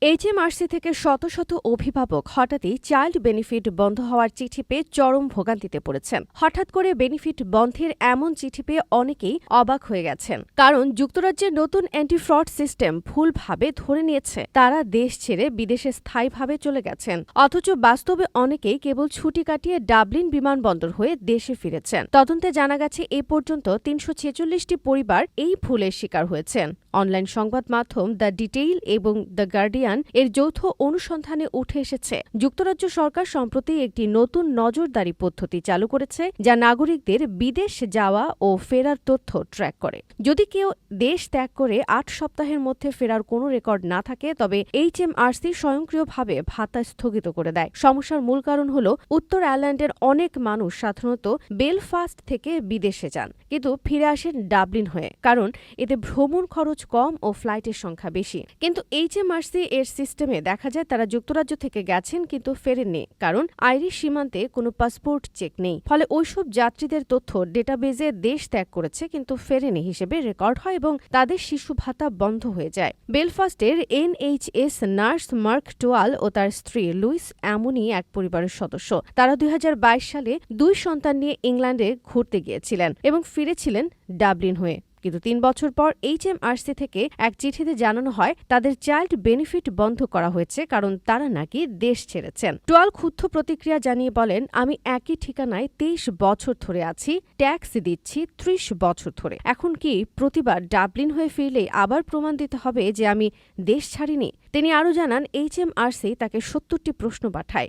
HMRC থেকে শত শত অভিভাবক হঠাৎই চাইল্ড বেনিফিট বন্ধ হওয়ার চিঠি পেয়ে চরম ভোগান্তিতে পড়েছেন। হঠাৎ করে বেনিফিট বন্ধের এমন চিঠি পেয়ে অনেকেই অবাক হয়ে গেছেন, কারণ যুক্তরাজ্যের নতুন অ্যান্টি ফ্রড সিস্টেম ভুলভাবে ধরে নিয়েছে তারা দেশ ছেড়ে বিদেশে স্থায়ীভাবে চলে গেছেন। অথচ বাস্তবে অনেকেই কেবল ছুটি কাটিয়ে ডাবলিন বিমানবন্দর হয়ে দেশে ফিরেছেন। তদন্তে জানা গেছে এ পর্যন্ত ৩৪৬টি পরিবার এই ভুলের শিকার হয়েছেন। অনলাইন সংবাদ মাধ্যম দ্য ডিটেইল এবং দ্য গার্ডিয়ান এর যৌথ অনুসন্ধানে উঠে এসেছে, যুক্তরাজ্য সরকার সম্প্রতি একটি নতুন নজরদারি পদ্ধতি চালু করেছে যা নাগরিকদের বিদেশ যাওয়া ও ফেরার তথ্য ট্র্যাক করে। যদি কেউ দেশ ত্যাগ করে ৮ সপ্তাহের মধ্যে ফেরার কোনো রেকর্ড না থাকে, তবে এইচএমআরসি স্বয়ংক্রিয়ভাবে ভাতা স্থগিত করে দেয়। সমস্যার মূল কারণ হল উত্তর আয়ারল্যান্ডের অনেক মানুষ সাধারণত বেলফাস্ট থেকে বিদেশে যান, কিন্তু ফিরে আসেন ডাবলিন হয়ে, কারণ এতে ভ্রমণ খরচ কম ও ফ্লাইটের সংখ্যা বেশি। কিন্তু এইচএমআরসি এর সিস্টেমে দেখা যায় তারা যুক্তরাজ্য থেকে গেছেন কিন্তু ফেরেননি, কারণ আইরিশ সীমান্তে কোনো পাসপোর্ট চেক নেই। ফলে ওইসব যাত্রীদের তথ্য ডেটাবেজে দেশ ত্যাগ করেছে কিন্তু ফেরেনি হিসেবে রেকর্ড হয় এবং তাদের শিশু ভাতা বন্ধ হয়ে যায়। বেলফাস্টের এনএইচএস নার্স মার্ক টোয়াল ও তার স্ত্রী লুইস এমনই এক পরিবারের সদস্য। তারা ২০২২ সালে ২ সন্তান নিয়ে ইংল্যান্ডে ঘুরতে গিয়েছিলেন এবং ফিরেছিলেন ডাবলিন হয়ে। কিন্তু ৩ বছর পর এইচএমআরসি থেকে এক চিঠিতে জানানো হয় তাদের চাইল্ড বেনিফিট বন্ধ করা হয়েছে, কারণ তারা নাকি দেশ ছেড়েছেন। টোয়াল ক্ষুব্ধ প্রতিক্রিয়া জানিয়ে বলেন, আমি একই ঠিকানায় ২৩ বছর ধরে আছি, ট্যাক্স দিচ্ছি ৩০ বছর ধরে। এখন কি প্রতিবার ডাবলিন হয়ে ফিরলেই আবার প্রমাণ দিতে হবে যে আমি দেশ ছাড়িনি? তিনি আরও জানান, এইচএমআরসি তাকে ৭০টি প্রশ্ন পাঠায়,